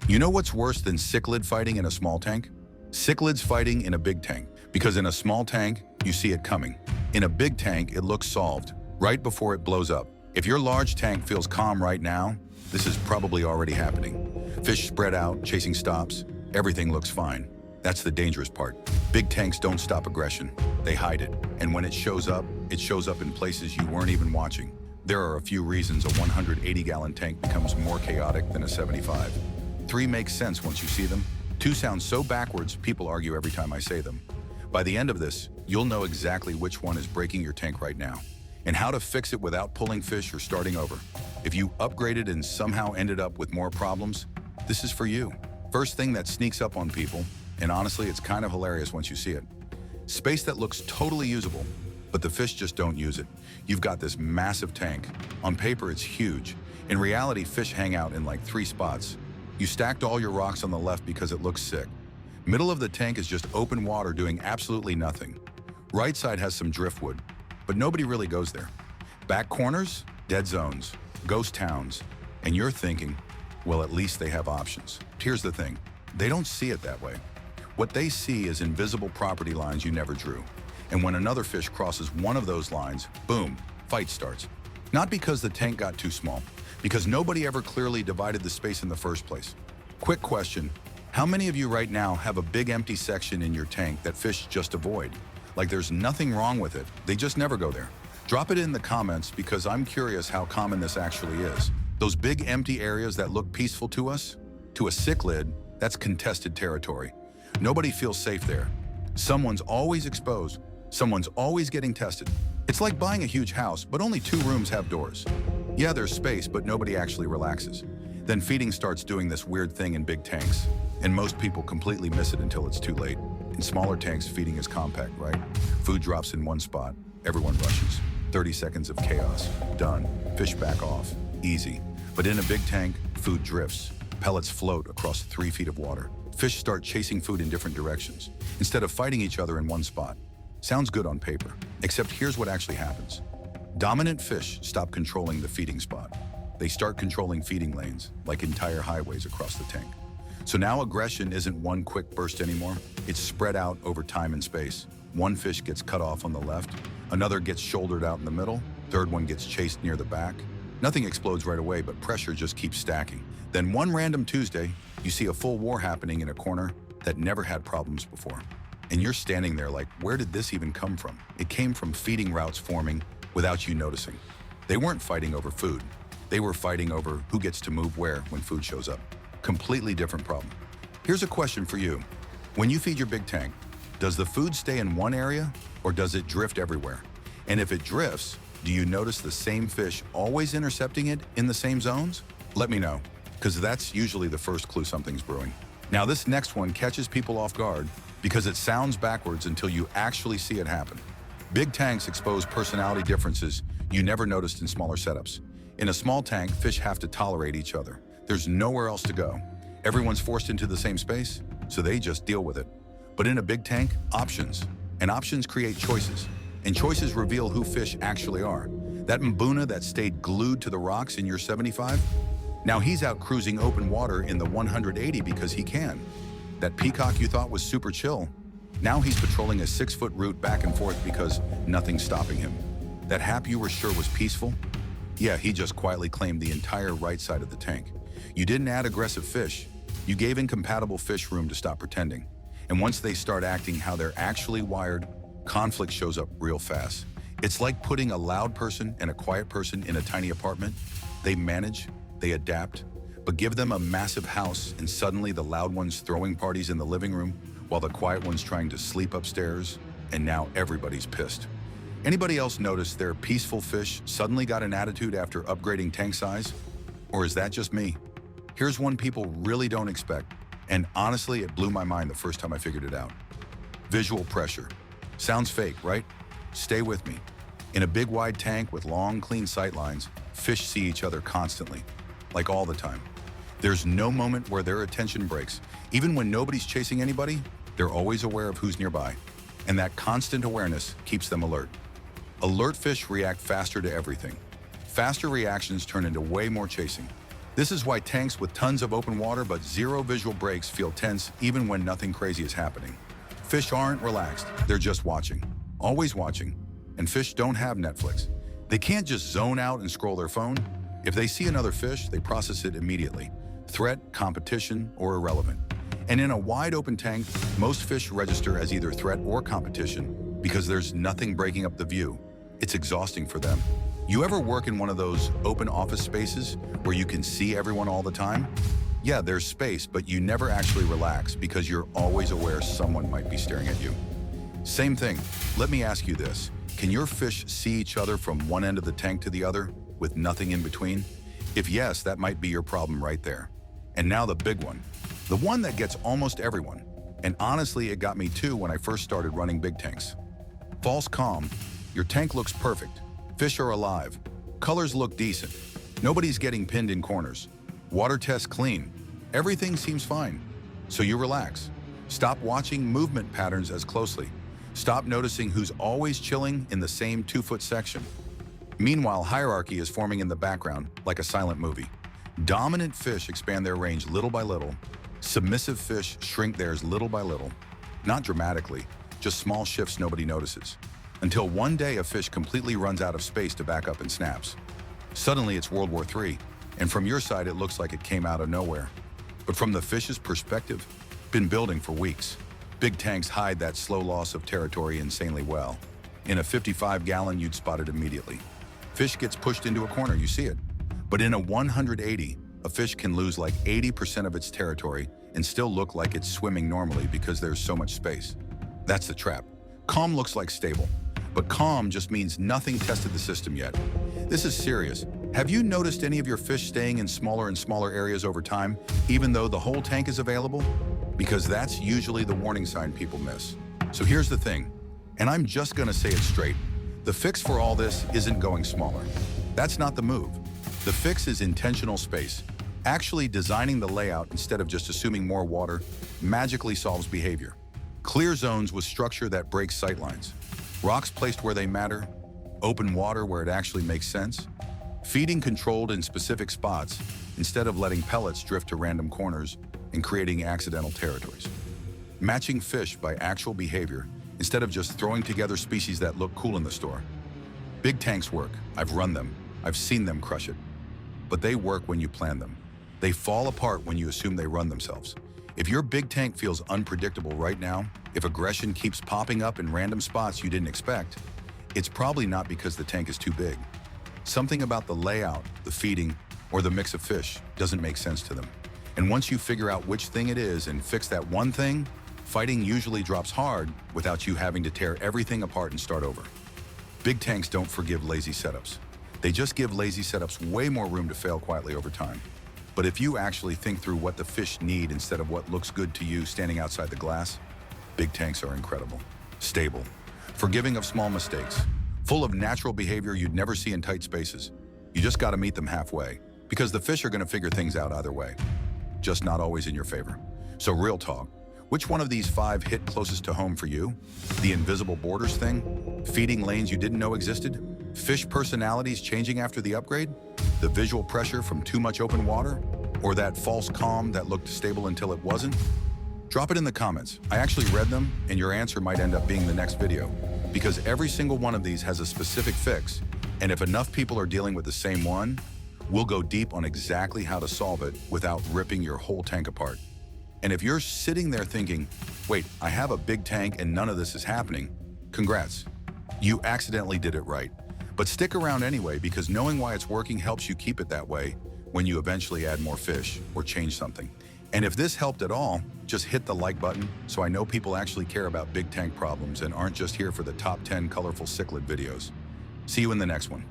You know what's worse than cichlid fighting in a small tank? Cichlids fighting in a big tank. Because in a small tank, you see it coming. In a big tank, it looks solved, right before it blows up. If your large tank feels calm right now, this is probably already happening. Fish spread out, chasing stops, everything looks fine. That's the dangerous part. Big tanks don't stop aggression, they hide it. And when it shows up in places you weren't even watching. There are a few reasons a 180-gallon tank becomes more chaotic than a 75. 3 makes sense once you see them. 2 sounds so backwards, people argue every time I say them. By the end of this, you'll know exactly which one is breaking your tank right now, and how to fix it without pulling fish or starting over. If you upgraded and somehow ended up with more problems, this is for you. First thing that sneaks up on people, and honestly, it's kind of hilarious once you see it. Space that looks totally usable, but the fish just don't use it. You've got this massive tank. On paper, it's huge. In reality, fish hang out in like 3 spots. You stacked all your rocks on the left because it looks sick. Middle of the tank is just open water doing absolutely nothing. Right side has some driftwood, but nobody really goes there. Back corners, dead zones, ghost towns, and you're thinking, well, at least they have options. Here's the thing, they don't see it that way. What they see is invisible property lines you never drew. And when another fish crosses one of those lines, boom, fight starts. Not because the tank got too small, because nobody ever clearly divided the space in the first place. Quick question, how many of you right now have a big empty section in your tank that fish just avoid? Like there's nothing wrong with it, they just never go there. Drop it in the comments because I'm curious how common this actually is. Those big empty areas that look peaceful to us, to a cichlid, that's contested territory. Nobody feels safe there. Someone's always exposed, someone's always getting tested. It's like buying a huge house, but only 2 rooms have doors. Yeah, there's space, but nobody actually relaxes. Then feeding starts doing this weird thing in big tanks, and most people completely miss it until it's too late. In smaller tanks, feeding is compact, right? Food drops in one spot, everyone rushes. 30 seconds of chaos, done. Fish back off, easy. But in a big tank, food drifts. Pellets float across 3 feet of water. Fish start chasing food in different directions, instead of fighting each other in one spot. Sounds good on paper, except here's what actually happens. Dominant fish stop controlling the feeding spot. They start controlling feeding lanes, like entire highways across the tank. So now aggression isn't one quick burst anymore, it's spread out over time and space. One fish gets cut off on the left, another gets shouldered out in the middle, third one gets chased near the back. Nothing explodes right away, but pressure just keeps stacking. Then one random Tuesday, you see a full war happening in a corner that never had problems before. And you're standing there like, where did this even come from? It came from feeding routes forming without you noticing. They weren't fighting over food. They were fighting over who gets to move where when food shows up. Completely different problem. Here's a question for you. When you feed your big tank, does the food stay in one area or does it drift everywhere? And if it drifts, do you notice the same fish always intercepting it in the same zones? Let me know, because that's usually the first clue something's brewing. Now this next one catches people off guard because it sounds backwards until you actually see it happen. Big tanks expose personality differences you never noticed in smaller setups. In a small tank, fish have to tolerate each other. There's nowhere else to go. Everyone's forced into the same space, so they just deal with it. But in a big tank, options. And options create choices. And choices reveal who fish actually are. That mbuna that stayed glued to the rocks in your 75? Now he's out cruising open water in the 180 because he can. That peacock you thought was super chill, now he's patrolling a 6-foot route back and forth because nothing's stopping him. That hap you were sure was peaceful? Yeah, he just quietly claimed the entire right side of the tank. You didn't add aggressive fish. You gave incompatible fish room to stop pretending. And once they start acting how they're actually wired, conflict shows up real fast. It's like putting a loud person and a quiet person in a tiny apartment. They manage, they adapt, but give them a massive house and suddenly the loud one's throwing parties in the living room while the quiet one's trying to sleep upstairs, and now everybody's pissed. Anybody else notice their peaceful fish suddenly got an attitude after upgrading tank size? Or is that just me? Here's one people really don't expect, and honestly, it blew my mind the first time I figured it out. Visual pressure. Sounds fake, right? Stay with me. In a big wide tank with long, clean sight lines, fish see each other constantly, like all the time. There's no moment where their attention breaks. Even when nobody's chasing anybody, they're always aware of who's nearby. And that constant awareness keeps them alert. Alert fish react faster to everything. Faster reactions turn into way more chasing. This is why tanks with tons of open water but zero visual breaks feel tense even when nothing crazy is happening. Fish aren't relaxed, they're just watching, always watching. And fish don't have Netflix. They can't just zone out and scroll their phone. If they see another fish, they process it immediately. Threat, competition, or irrelevant. And in a wide open tank, most fish register as either threat or competition because there's nothing breaking up the view. It's exhausting for them. You ever work in one of those open office spaces where you can see everyone all the time? Yeah, there's space, but you never actually relax because you're always aware someone might be staring at you. Same thing. Let me ask you this. Can your fish see each other from one end of the tank to the other with nothing in between? If yes, that might be your problem right there. And now the big one. The one that gets almost everyone. And honestly, it got me too when I first started running big tanks. False calm. Your tank looks perfect. Fish are alive. Colors look decent. Nobody's getting pinned in corners. Water test clean. Everything seems fine. So you relax. Stop watching movement patterns as closely. Stop noticing who's always chilling in the same 2-foot section. Meanwhile, hierarchy is forming in the background like a silent movie. Dominant fish expand their range little by little. Submissive fish shrink theirs little by little. Not dramatically, just small shifts nobody notices. Until one day a fish completely runs out of space to back up and snaps. Suddenly it's World War III, and from your side it looks like it came out of nowhere. But from the fish's perspective, been building for weeks. Big tanks hide that slow loss of territory insanely well. In a 55-gallon, you'd spot it immediately. Fish gets pushed into a corner, you see it. But in a 180, a fish can lose like 80% of its territory and still look like it's swimming normally because there's so much space. That's the trap. Calm looks like stable, but calm just means nothing tested the system yet. This is serious. Have you noticed any of your fish staying in smaller and smaller areas over time, even though the whole tank is available? Because that's usually the warning sign people miss. So here's the thing, and I'm just gonna say it straight. The fix for all this isn't going smaller. That's not the move. The fix is intentional space. Actually designing the layout instead of just assuming more water magically solves behavior. Clear zones with structure that breaks sightlines. Rocks placed where they matter. Open water where it actually makes sense. Feeding controlled in specific spots instead of letting pellets drift to random corners and creating accidental territories. Matching fish by actual behavior instead of just throwing together species that look cool in the store. Big tanks work. I've run them. I've seen them crush it. But they work when you plan them. They fall apart when you assume they run themselves. If your big tank feels unpredictable right now, if aggression keeps popping up in random spots you didn't expect, it's probably not because the tank is too big. Something about the layout, the feeding, or the mix of fish doesn't make sense to them. And once you figure out which thing it is and fix that one thing, fighting usually drops hard without you having to tear everything apart and start over. Big tanks don't forgive lazy setups. They just give lazy setups way more room to fail quietly over time. But if you actually think through what the fish need instead of what looks good to you standing outside the glass, big tanks are incredible, stable, forgiving of small mistakes, full of natural behavior you'd never see in tight spaces. You just gotta meet them halfway, because the fish are gonna figure things out either way, just not always in your favor. So real talk, which one of these 5 hit closest to home for you? The invisible borders thing? Feeding lanes you didn't know existed? Fish personalities changing after the upgrade? The visual pressure from too much open water? Or that false calm that looked stable until it wasn't? Drop it in the comments. I actually read them, and your answer might end up being the next video. Because every single one of these has a specific fix, and if enough people are dealing with the same one, we'll go deep on exactly how to solve it without ripping your whole tank apart. And if you're sitting there thinking, wait, I have a big tank and none of this is happening, congrats. You accidentally did it right. But stick around anyway, because knowing why it's working helps you keep it that way when you eventually add more fish or change something. And if this helped at all, just hit the like button so I know people actually care about big tank problems and aren't just here for the top 10 colorful cichlid videos. See you in the next one.